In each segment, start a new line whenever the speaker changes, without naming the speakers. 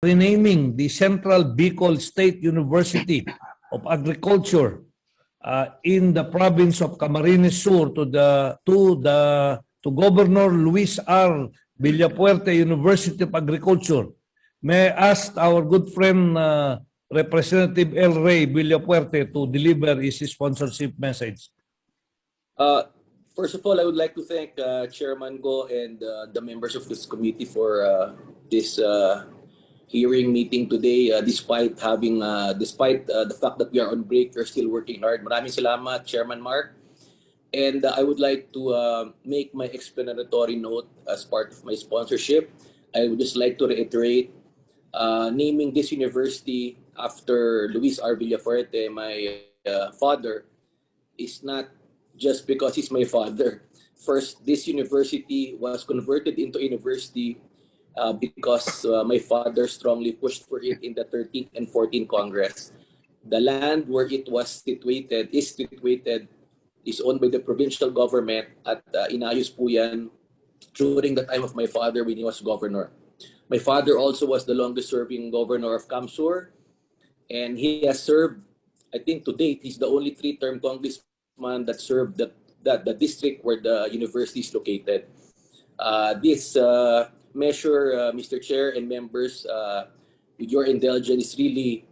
renaming the Central Bicol State University of Agriculture in the province of Camarines Sur to Governor Luis R. Villafuerte University of Agriculture. May I ask our good friend Representative L. Ray Villafuerte to deliver his sponsorship message.
First of all, I would like to thank Chairman Go and the members of this committee for this hearing meeting today. Despite the fact that we are on break, we're still working hard. Maraming salamat, Chairman Mark. And I would like to make my explanatory note as part of my sponsorship. I would just like to reiterate, naming this university after Luis R. Villafuerte, my father, is not just because he's my father. First, this university was converted into a university because my father strongly pushed for it in the 13th and 14th Congress. The land where it was situated is owned by the provincial government at inayos po yan during the time of my father when he was governor. My father also was the longest serving governor of Kamsur, and he has served, I think to date, he's the only 3-term congressman that served the district where the university is located. This measure, Mr. Chair and members, with your indulgence, is really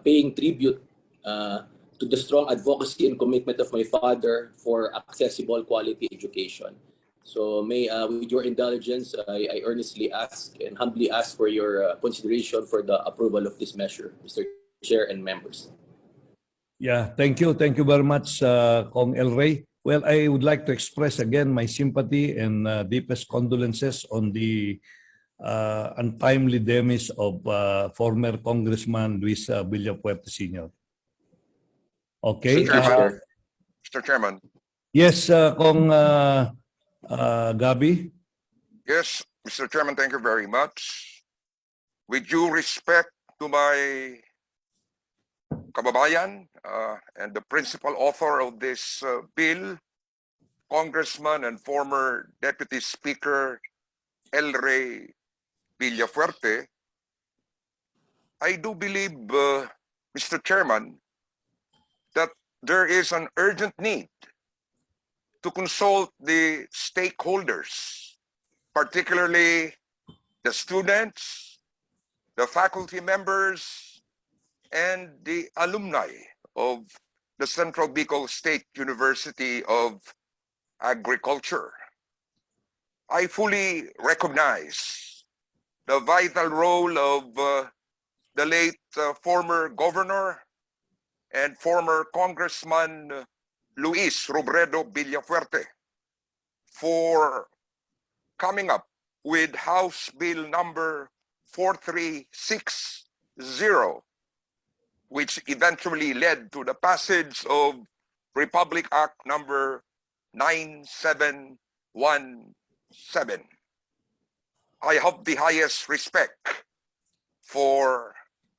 paying tribute to the strong advocacy and commitment of my father for accessible quality education. So with your indulgence, I earnestly ask and humbly ask for your consideration for the approval of this measure, Mr. Chair and members.
Yeah, thank you. Thank you very much, Kong El Rey. Well, I would like to express again my sympathy and deepest condolences on the untimely demise of former Congressman Luis Villafuerte Sr. Okay.
Mr. Chairman.
Yes, Kong Gabi.
Yes, Mr. Chairman, thank you very much. With due respect to my kababayan and the principal author of this bill, Congressman and former Deputy Speaker El Rey Villafuerte, I do believe, Mr. Chairman, that there is an urgent need to consult the stakeholders, particularly the students, the faculty members, and the alumni of the Central Bicol State University of Agriculture. I fully recognize the vital role of the late former governor and former Congressman Luis Robredo Villafuerte for coming up with House Bill number 4360, which eventually led to the passage of Republic Act number 9717. I have the highest respect for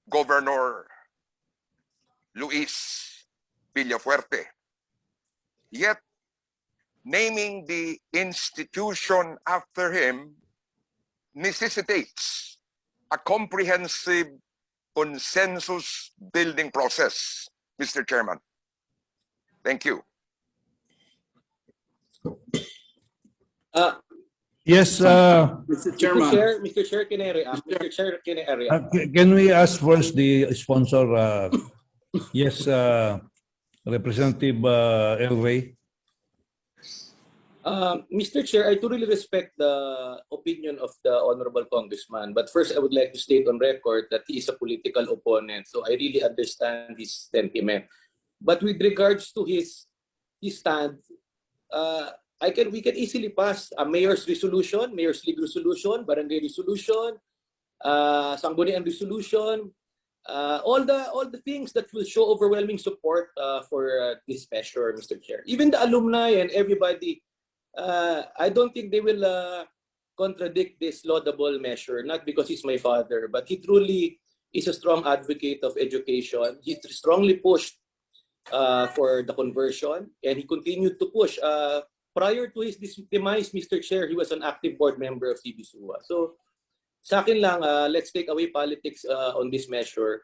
Governor Luis Villafuerte. Yet, naming the institution after him necessitates a comprehensive consensus building process, Mr. Chairman. Thank you.
Yes,
Mr. Chairman.
Mr. Chair, can I react? Mr. Chair, can I react?
can we ask first the sponsor? Yes, Representative El Rey.
Mr. Chair, I truly respect the opinion of the Honorable Congressman, but first I would like to state on record that he is a political opponent, so I really understand his sentiment. But with regards to his stand, we can easily pass a mayor's resolution, mayor's league resolution, barangay resolution, sangguniang resolution, all the things that will show overwhelming support for this measure, Mr. Chair. Even the alumni and everybody, I don't think they will contradict this laudable measure, not because he's my father, but he truly is a strong advocate of education. He strongly pushed for the conversion, and he continued to push. Prior to his demise, Mr. Chair, he was an active board member of CBSUA. So Sa akin lang, let's take away politics on this measure,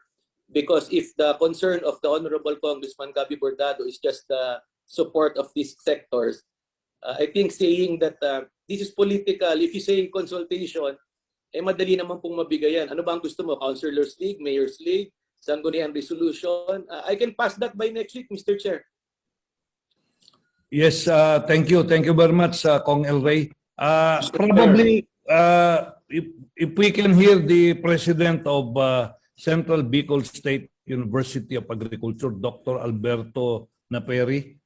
because if the concern of the Honorable Congressman Gabby Bordado is just the support of these sectors, I think saying that this is political, if you say consultation, madali naman pong mabigayan. Ano ba ang gusto mo? Councilors League, Mayor's League, Sangguniang Resolution? I can pass that by next week, Mr. Chair.
Yes, thank you. Thank you very much, Kong El Rey. Probably, if we can hear the President of Central Bicol State University of Agriculture, Dr. Alberto Naperi.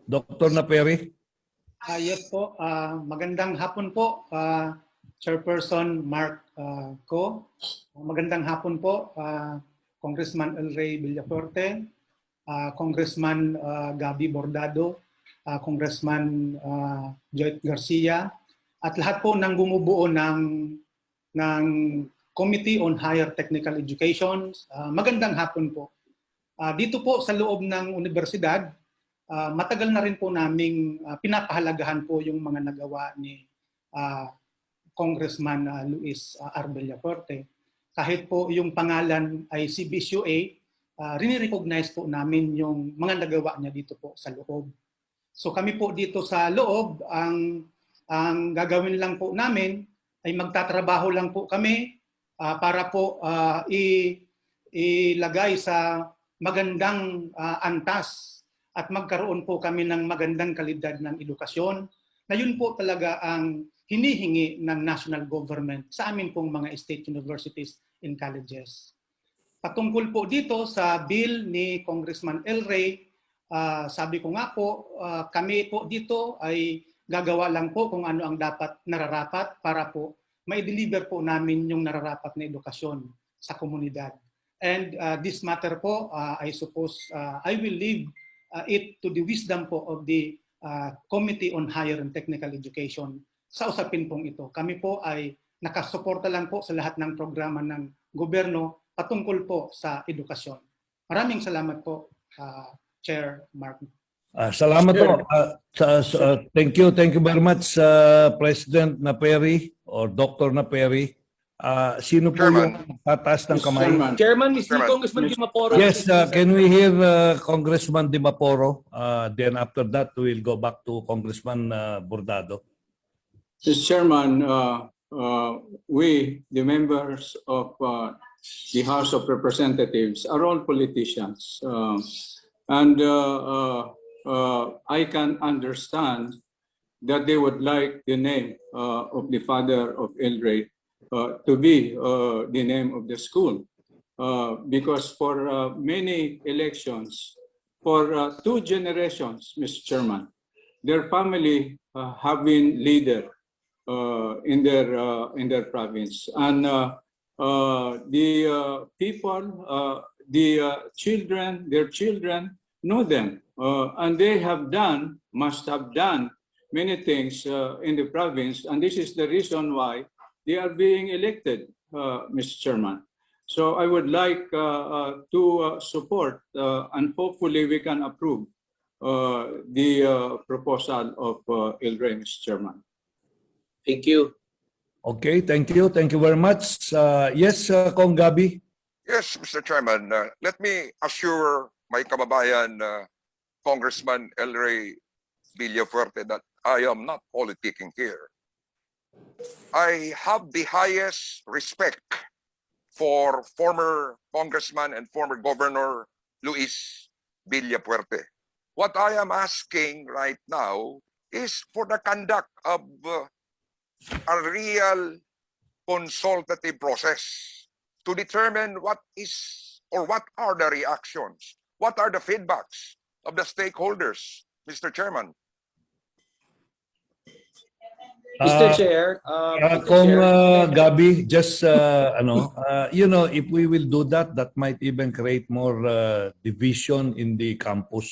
Dr. Naperi.
Yes po, magandang hapon po, Chairperson Mark Ko. Magandang hapon po, Congressman El Rey Villafuerte, Congressman Gabby Bordado, Congressman Joyce Garcia, at lahat po ng bumubuo ng Committee on Higher Technical Education. Magandang hapon po. Dito po sa loob ng universidad, matagal na rin po naming pinapahalagahan po yung mga nagawa ni Congressman Luis R. Villafuerte. Kahit po yung pangalan ay CBSUA, rini-recognize po namin yung mga nagawa niya dito po sa loob. So kami po dito sa loob, ang gagawin lang po namin ay magtatrabaho lang po kami para po ilagay sa magandang antas at magkaroon po kami ng magandang kalidad ng edukasyon na yun po talaga ang hinihingi ng national government sa amin pong mga state universities and colleges. Patungkol po dito sa bill ni Congressman El Rey, sabi ko nga po, kami po dito ay gagawa lang po kung ano ang dapat nararapat para po ma-deliver po namin yung nararapat na edukasyon sa komunidad. And this matter po, I suppose, I will leave it to the wisdom po of the Committee on Higher and Technical Education sa usapin pong ito. Kami po ay nakasuporta lang po sa lahat ng programa ng gobyerno patungkol po sa edukasyon. Maraming salamat po, Chair Mark.
Salamat po. Thank you very much, President Naperi or Dr. Naperi. Sino po yung tataas ng kamay?
Chairman, Mr. Congressman Dimaporo.
Yes, can we hear Congressman Dimaporo? Then after that, we'll go back to Congressman Bordado.
Mr. Chairman, we, the members of the House of Representatives, are all politicians. And I can understand that they would like the name of the father of El Rey to be the name of the school. Because for many elections, for 2 generations, Mr. Chairman, their family have been leader in their province. And the people, their children know them. And they must have done many things in the province. And this is the reason why they are being elected, Mr. Chairman. So I would like to support and hopefully we can approve the proposal of El Rey, Mr. Chairman.
Thank you.
Okay, thank you. Thank you very much. Yes, Kong Gabi.
Yes, Mr. Chairman. Let me assure my kababayan, Congressman El Rey Villafuerte, that I am not politicking here. I have the highest respect for former Congressman and former Governor Luis Villafuerte. What I am asking right now is for the conduct of a real consultative process to determine what is or what are the reactions, what are the feedbacks of the stakeholders, Mr. Chairman.
Mr. Chair,
Kung Gabi, just you know, if we will do that, that might even create more division in the campus.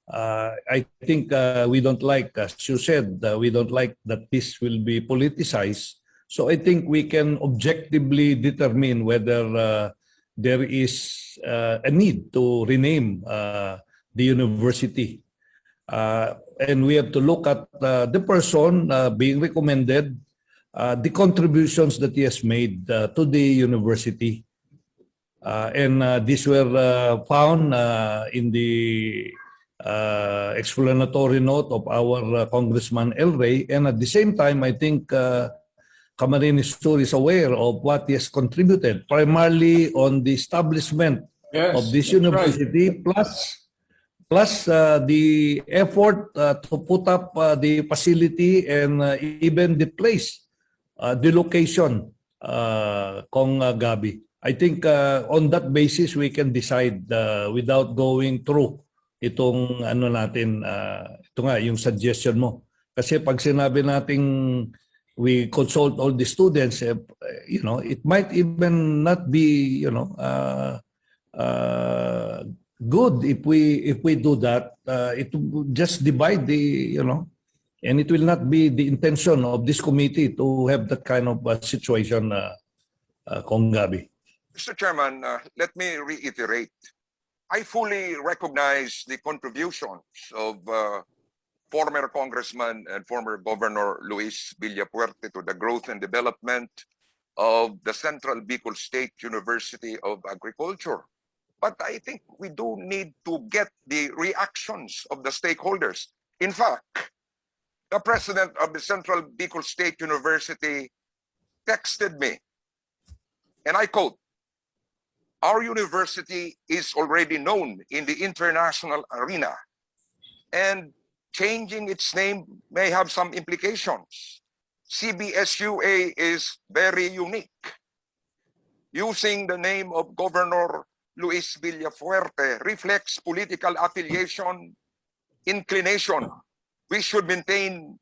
I think we don't like, as you said, we don't like that this will be politicized. So I think we can objectively determine whether there is a need to rename the university. And we have to look at the person being recommended the contributions that he has made to the university. These were found in the explanatory note of our Congressman El Rey. And at the same time, I think Camarines Sur is aware of what he has contributed, primarily on the establishment
Yes,
of this
that's right.
university, plus the effort to put up the facility and even the place, the location, Kong Gabi. I think on that basis we can decide without going through itong ano natin, ito nga yung suggestion mo. Kasi pag sinabi nating we consult all the students, you know, it might even not be, you know, good if we do that. It will just divide the, you know, and it will not be the intention of this committee to have that kind of situation, Kong Gabi.
Mr. Chairman, let me reiterate. I fully recognize the contributions of former Congressman and former Governor Luis Villafuerte to the growth and development of the Central Bicol State University of Agriculture. But I think we do need to get the reactions of the stakeholders. In fact, the president of the Central Bicol State University texted me, and I quote, "Our university is already known in the international arena, and changing its name may have some implications. CBSUA is very unique. Using the name of Governor Luis Villafuerte reflects political affiliation, inclination. We should maintain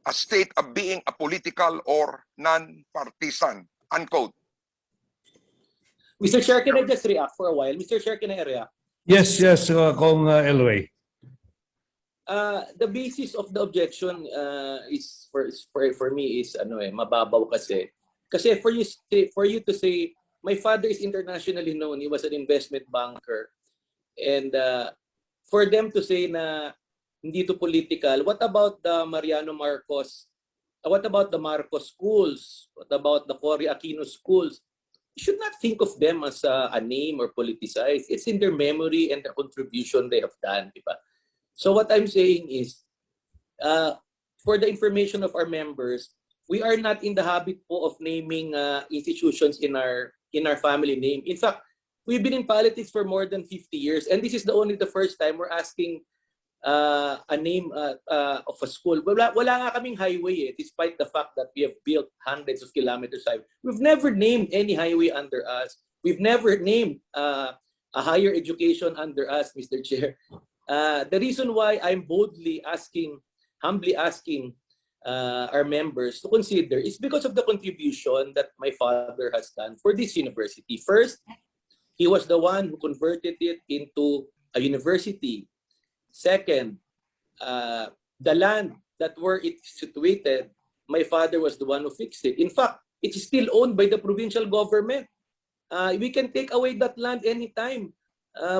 a state of being a political or non-partisan," unquote.
Mr. Chair, can I just react for a while? Mr. Chair, can I react?
Yes, Kong El Rey.
The basis of the objection is for me is ano mababaw kasi for you to say my father is internationally known, he was an investment banker, and for them to say na hindi to political, what about the Mariano Marcos? What about the Marcos schools? What about the Cory Aquino schools? You should not think of them as a name or politicized. It's in their memory and the contribution they have done, diba? So what I'm saying is, for the information of our members, we are not in the habit po of naming institutions in our family name. In fact, we've been in politics for more than 50 years, and this is the first time we're asking a name of a school. Wala nga kaming highway despite the fact that we have built hundreds of kilometers highway. We've never named any highway under us. We've never named a higher education under us, Mr. Chair. The reason why I'm humbly asking our members to consider is because of the contribution that my father has done for this university. First, he was the one who converted it into a university. Second, the land that where it's situated, my father was the one who fixed it. In fact, it's still owned by the provincial government. We can take away that land anytime,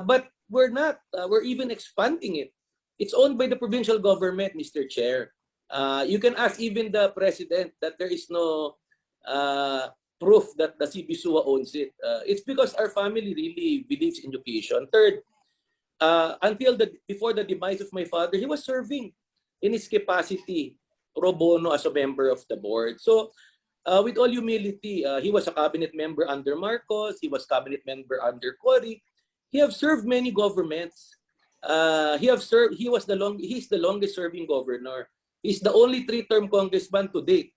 but we're not. We're even expanding it. It's owned by the provincial government, Mr. Chair. You can ask even the president that there is no proof that the CBSUA owns it. It's because our family really believes in education. Third, before the demise of my father, he was serving in his capacity pro bono as a member of the board. So, with all humility, he was a cabinet member under Marcos. He was cabinet member under Cory. He have served many governments. He's the longest serving governor. He's the only 3-term congressman to date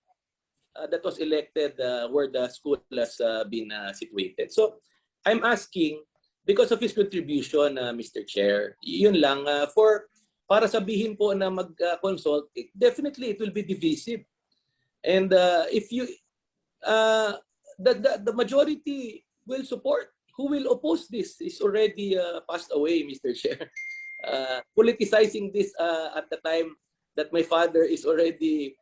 that was elected where the school has been situated. So, I'm asking, because of his contribution, Mr. Chair, yun lang, para sabihin po na mag-consult, definitely it will be divisive. And if you, the majority will support. Who will oppose this is already passed away, Mr. Chair. Politicizing this at the time that my father is already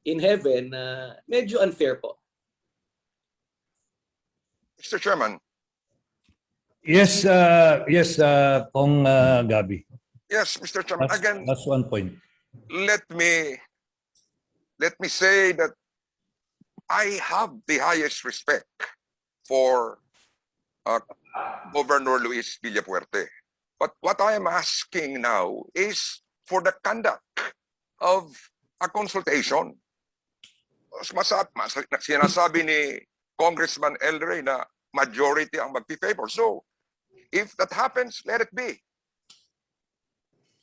in heaven, medyo unfair po.
Mr. Chairman.
Yes, Kong Gabi.
Yes, Mr. Chairman. Again,
That's one point.
let me say that I have the highest respect for Governor Luis Villafuerte. But what I am asking now is for the conduct of a consultation. Sinasabi ni Congressman El Rey na majority ang magpi-favor. So, if that happens, let it be.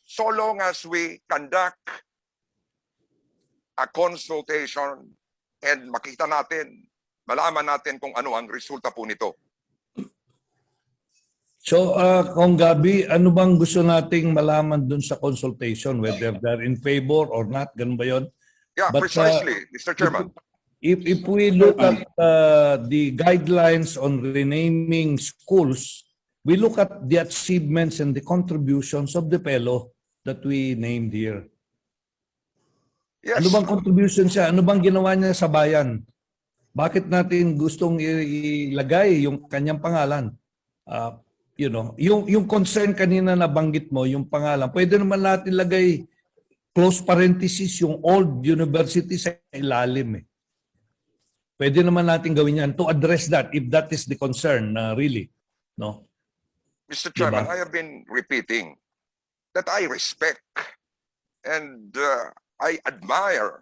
So long as we conduct a consultation and makita natin, malaman natin kung ano ang resulta po nito.
So, Kong Gabi, ano bang gusto nating malaman dun sa consultation? Whether they're in favor or not, ganun ba yun?
Yeah,
But,
precisely, Mr. Chairman.
If we look at the guidelines on renaming schools, we look at the achievements and the contributions of the fellow that we named here.
Yes.
Ano bang contribution siya? Ano bang ginawa niya sa bayan? Bakit natin gustong ilagay yung kanyang pangalan? You know, yung concern kanina na banggit mo, yung pangalan, pwede naman natin lagay close parenthesis yung old university sa ilalim eh. Pwede naman natin gawin yan to address that if that is the concern really. No?
Mr. Chairman,
Diba?
I have been repeating that I respect and I admire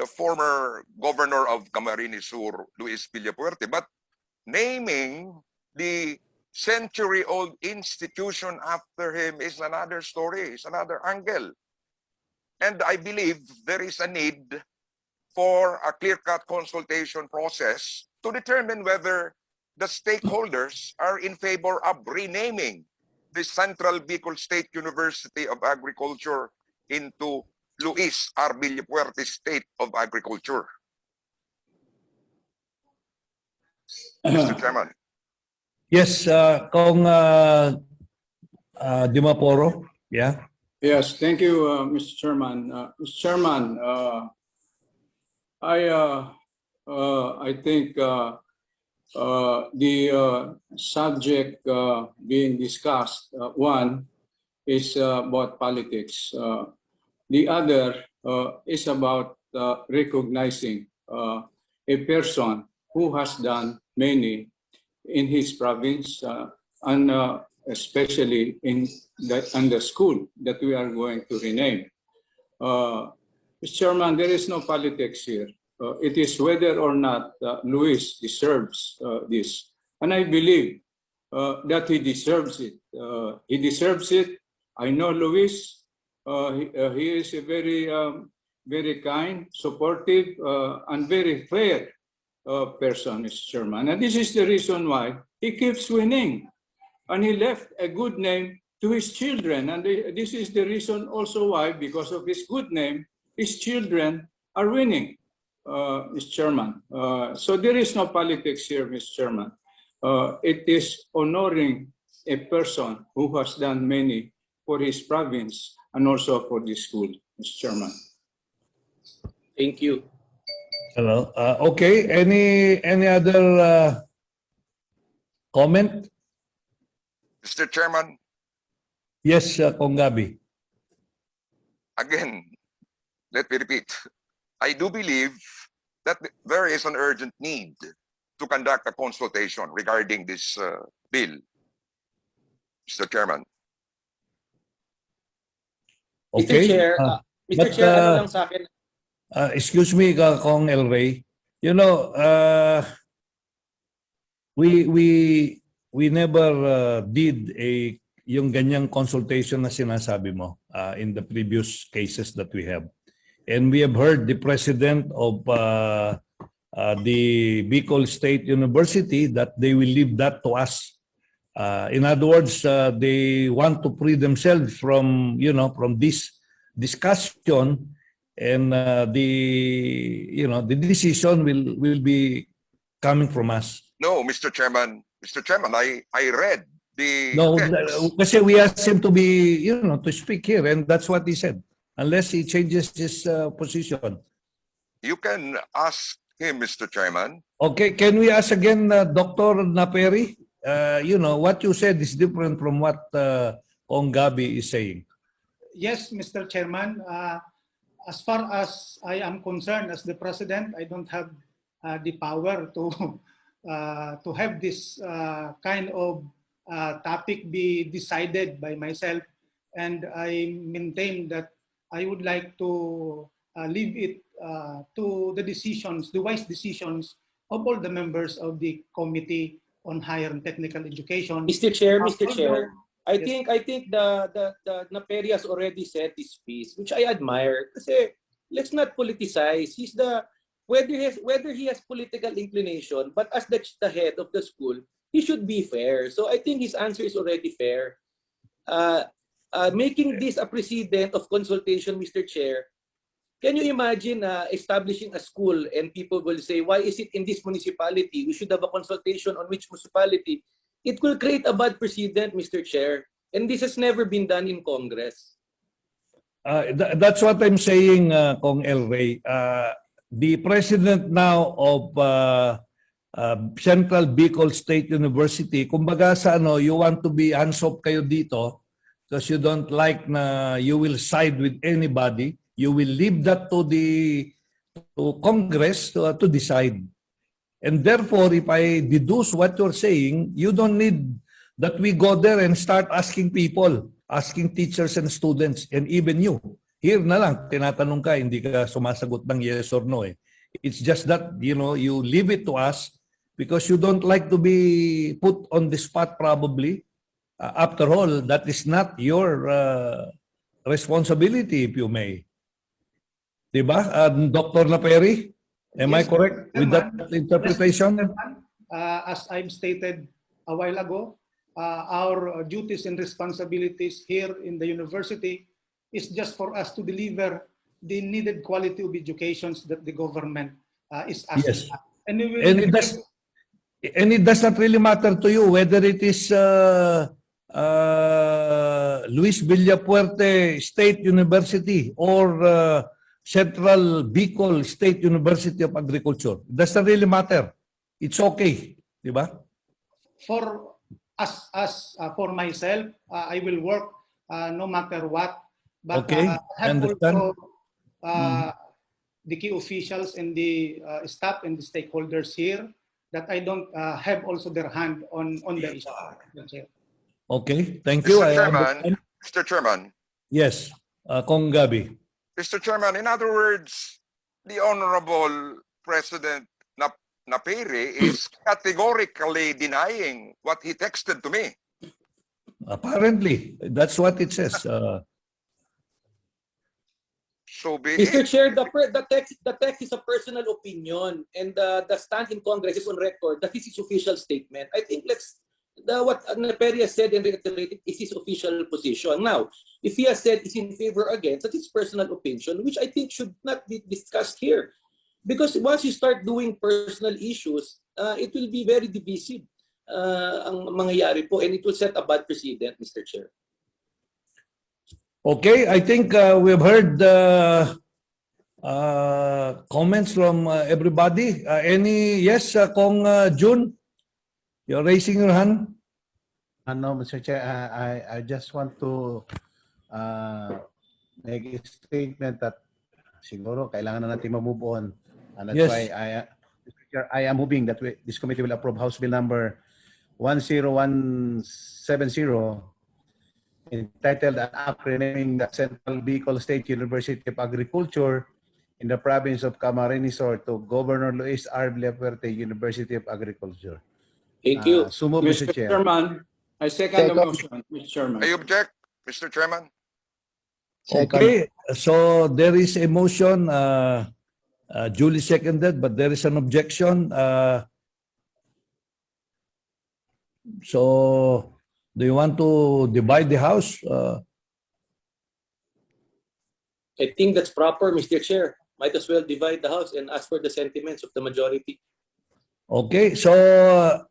the former governor of Camarines Sur, Luis Villafuerte, but naming the century-old institution after him is another story, is another angle. And I believe there is a need for a clear-cut consultation process to determine whether the stakeholders are in favor of renaming the Central Bicol State University of Agriculture into Luis R. Villafuerte State of Agriculture. Mr. Chairman.
Yes, Kong Dimaporo. Yeah.
Yes, thank you, Mr. Chairman. Mr. Chairman, I think the subject being discussed, one is about politics. The other is about recognizing a person who has done many in his province and especially in the school that we are going to rename. Mr. Chairman, there is no politics here. It is whether or not Luis deserves this. And I believe that he deserves it. He deserves it. I know Luis. He is a very kind, supportive, and very fair person, Mr. Chairman. And this is the reason why he keeps winning. And he left a good name to his children. And this is the reason also why, because of his good name, his children are winning, Mr. Chairman. So there is no politics here, Mr. Chairman. It is honoring a person who has done many for his province and also for this school, Mr. Chairman.
Thank you.
Hello. Okay. Any other comment?
Mr. Chairman,
Yes, Kong Gabi.
again, let me repeat. I do believe that there is an urgent need to conduct a consultation regarding this bill, Mr. Chairman.
Okay.
Mr. Chair, Mr.
but,
Chair, ano lang sa akin?
Excuse me, Kong El Rey. You know, we never did yung ganyang consultation na sinasabi mo in the previous cases that we have. And we have heard the president of the Bicol State University that they will leave that to us. In other words, they want to free themselves from, from this discussion, and the decision will be coming from us.
No, Mr. Chairman. Mr. Chairman, I read the
No,
text.
kasi we asked him to be, to speak here, and that's what he said. Unless he changes his position.
You can ask him, Mr. Chairman.
Okay, can we ask again, Dr. Naperi? What you said is different from what Kong Gabi is saying.
Yes, Mr. Chairman. As far as I am concerned, as the president, I don't have the power to have this kind of topic be decided by myself, and I maintain that I would like to leave it to the decisions, the wise decisions of all the members of the Committee on Higher and Technical Education.
Mr. Chair, Mr.
Although-
Chair, I
Yes.
think the Naperi has already said this piece, which I admire. Kasi let's not politicize. He's the whether he has political inclination, but as the head of the school, he should be fair. So I think his answer is already fair. Making this a precedent of consultation, Mr. Chair, can you imagine establishing a school and people will say, why is it in this municipality? We should have a consultation on which municipality. It will create a bad precedent, Mr. Chair. And this has never been done in Congress.
That's what I'm saying, Kong El Rey. The president now of Central Bicol State University, kumbaga sa ano, you want to be hands-off kayo dito because you don't like na you will side with anybody. You will leave that to Congress to decide. And therefore, if I deduce what you're saying, you don't need that we go there and start asking people, asking teachers and students, and even you. Here na lang, tinatanong ka, hindi ka sumasagot ng yes or no. It's just that, you leave it to us because you don't like to be put on the spot probably. After all, that is not your responsibility, if you may. Diba, Dr. Naperi? Am I
Yes,
correct with that interpretation?
Yes, as I've stated a while ago, our duties and responsibilities here in the university is just for us to deliver the needed quality of educations that the government is asking.
Yes.
And we will
And it does not really matter to you whether it is Luis Villafuerte State University or Central Bicol State University of Agriculture. It doesn't really matter. It's okay, di ba?
for for myself, I will work no matter what. But
Okay,
I have
understand.
also the key officials and the staff and the stakeholders here that I don't have also their hand on the issue.
Okay, thank you. I understand.
Mr. Chairman,
Yes, Kong Gabi.
Mr. Chairman, in other words, the Honorable President Naperi is categorically denying what he texted to me.
Apparently, that's what it says.
So be
Mr.
it.
Chair, the text is a personal opinion, and the stand in Congress is on record. That is his official statement. I think what Naperi has said and reiterated is his official position. Now, if he has said he's in favor against, that is personal opinion, which I think should not be discussed here. Because once you start doing personal issues, it will be very divisive ang mangyayari po, and it will set a bad precedent, Mr. Chair.
Okay, I think we've heard comments from everybody. Yes, Kong Jun? You're raising your hand?
No, Mr. Chair, I just want to make a statement that siguro kailangan na natin ma-move on. And that's
Yes.
why Mr. Chair, I am moving that this committee will approve House Bill number 10170 entitled an act renaming the Central Bicol State University of Agriculture in the province of Camarines Sur to Governor Luis R. Villafuerte University of Agriculture.
Thank you.
So move, Mr. Chair.
Chairman, I second the motion, Mr. Chairman.
I object, Mr. Chairman.
Okay, so there is a motion duly seconded, but there is an objection. So, do you want to divide the House?
I think that's proper, Mr. Chair. Might as well divide the House and ask for the sentiments of the majority.
Okay, so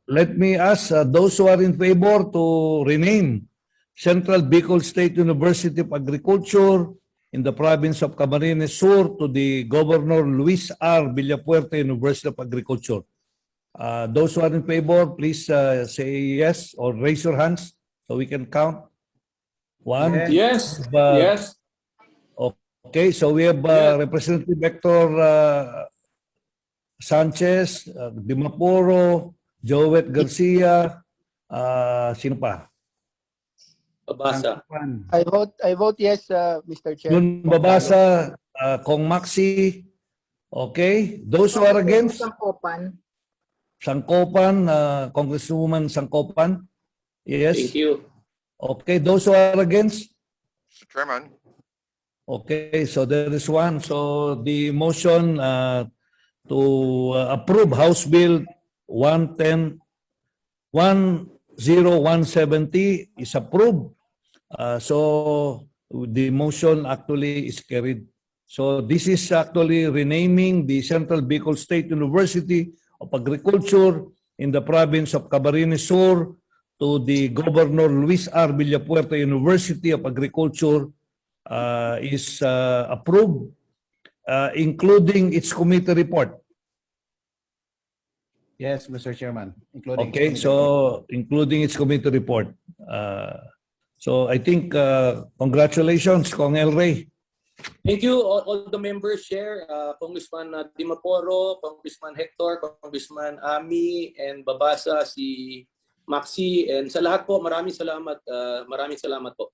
let me ask those who are in favor to rename Central Bicol State University of Agriculture in the province of Camarines Sur to the Governor Luis R. Villafuerte University of Agriculture. Those who are in favor, please say yes or raise your hands so we can count. One.
Yes,
But-
yes.
Okay, so we have
Yeah.
Representative Hector Sanchez, Dimaporo, Joet Garcia, sino pa?
Babasa.
I vote yes, Mr. Chair.
Yun babasa, Kong Maxi. Okay, those who are against, Sangkopan, Congresswoman Sangkopan. Yes.
Thank you.
Okay, those who are against.
Mr. Chairman,
Okay, so there is one. So the motion to approve House Bill 10170 is approved. So the motion actually is carried. So this is actually renaming the Central Bicol State University of Agriculture in the province of Camarines Sur to the Governor Luis R. Villafuerte University of Agriculture is approved, including its committee report.
Yes, Mr. Chairman. Including
Okay, so including its committee report. So I think congratulations, Kong El Rey.
Thank you, all the members share, Congressman Dimaporo, Congressman Hector, Congressman Ami, and babasa si Maxi, and sa lahat po, maraming salamat po.